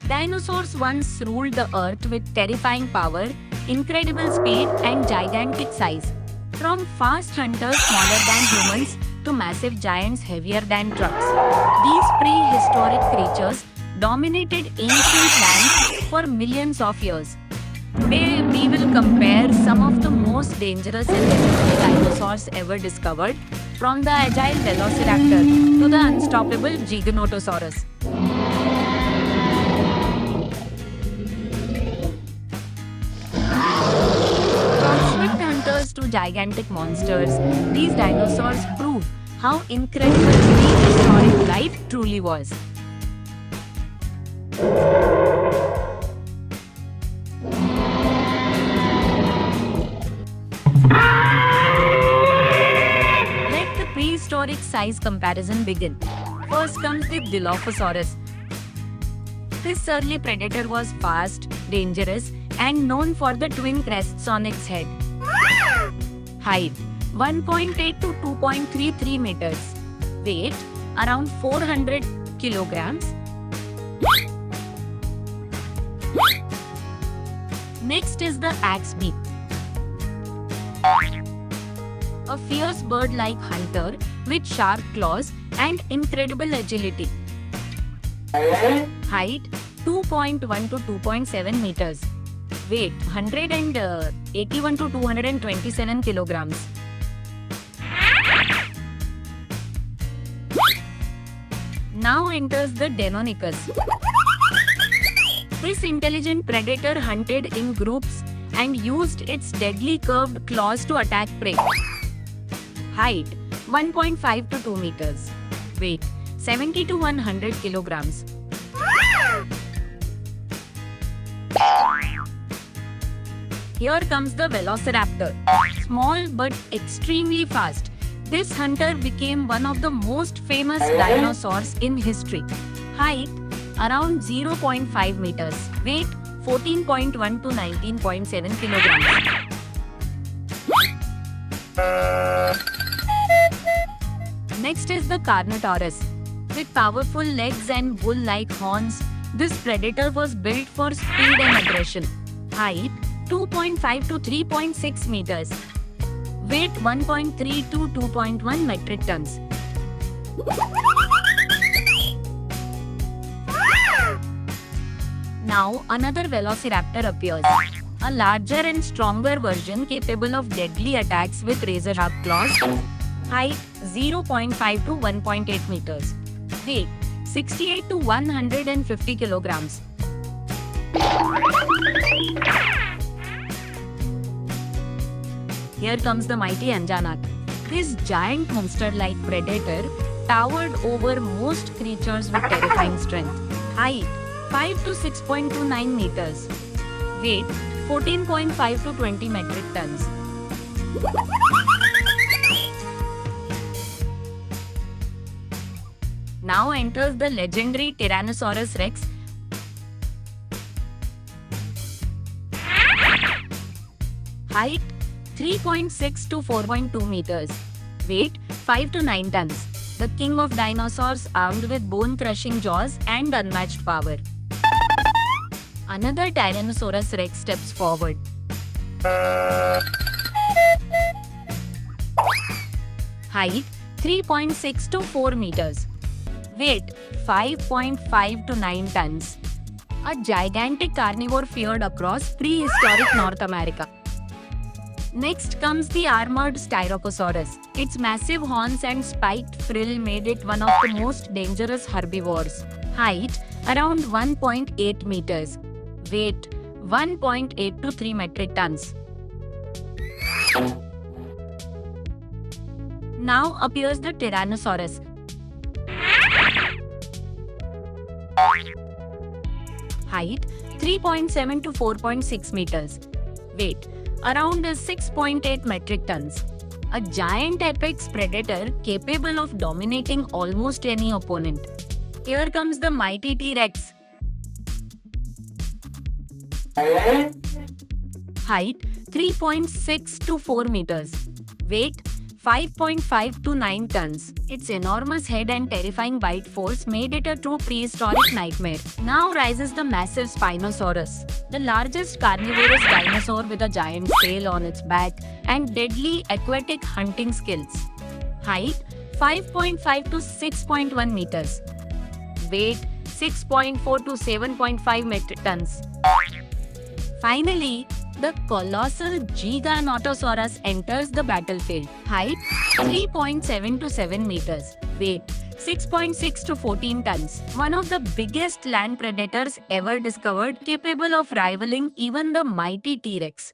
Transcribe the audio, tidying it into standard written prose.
Dinosaurs once ruled the earth with terrifying power, incredible speed, and gigantic size. From fast hunters smaller than humans to massive giants heavier than trucks. These prehistoric creatures dominated ancient lands for millions of years. Today, we will compare some of the most dangerous and legendary dinosaurs ever discovered, from the agile velociraptor to the unstoppable Giganotosaurus. From swift hunters to gigantic monsters, these dinosaurs prove how incredible prehistoric life truly was. Let the prehistoric size comparison begin. First comes the Dilophosaurus. This early predator was fast, dangerous, and known for the twin crests on its head. Height 1.8 to 2.33 meters. Weight around 400 kilograms. Next is the axe beak. A fierce bird-like hunter with sharp claws and incredible agility. Height 2.1 to 2.7 meters. Weight 181 to 227 kilograms. Now enters the Deinonychus. This intelligent predator hunted in groups and used its deadly curved claws to attack prey. Height 1.5 to 2 meters. Weight 70 to 100 kilograms. Here comes the Velociraptor. Small but extremely fast, this hunter became one of the most famous dinosaurs in history. Height around 0.5 meters. Weight 14.1 to 19.7 kilograms. Next is the Carnotaurus. With powerful legs and bull-like horns, this predator was built for speed and aggression. Height 2.5 to 3.6 meters. Weight 1.3 to 2.1 metric tons. Now another Velociraptor appears. A larger and stronger version capable of deadly attacks with razor-sharp claws. Height 0.5 to 1.8 meters. Weight 68 to 150 kilograms. Here comes the mighty Anjanath. This giant monster-like predator towered over most creatures with terrifying strength. Height 5 to 6.29 meters. Weight 14.5 to 20 metric tons. Now enters the legendary Tyrannosaurus Rex. Height 3.6 to 4.2 meters. Weight 5 to 9 tons. The king of dinosaurs, armed with bone-crushing jaws and unmatched power. Another Tyrannosaurus Rex steps forward. Height 3.6 to 4 meters. Weight 5.5 to 9 tons. A gigantic carnivore feared across prehistoric North America. Next comes the armored Styracosaurus. Its massive horns and spiked frill made it one of the most dangerous herbivores. Height around 1.8 meters. Weight 1.8 to 3 metric tons. Now appears the Tyrannosaurus. Height 3.7 to 4.6 meters. Weight around 6.8 metric tons. A giant apex predator capable of dominating almost any opponent. Here comes the mighty T-Rex. Height 3.6 to 4 meters. Weight 5.5 to 9 tons. Its enormous head and terrifying bite force made it a true prehistoric nightmare. Now rises the massive Spinosaurus, the largest carnivorous dinosaur with a giant tail on its back and deadly aquatic hunting skills. Height 5.5 to 6.1 meters. Weight 6.4 to 7.5 metric tons. Finally, the colossal Giganotosaurus enters the battlefield. Height 3.7 to 7 meters. Weight 6.6 to 14 tons. One of the biggest land predators ever discovered, capable of rivaling even the mighty T-Rex.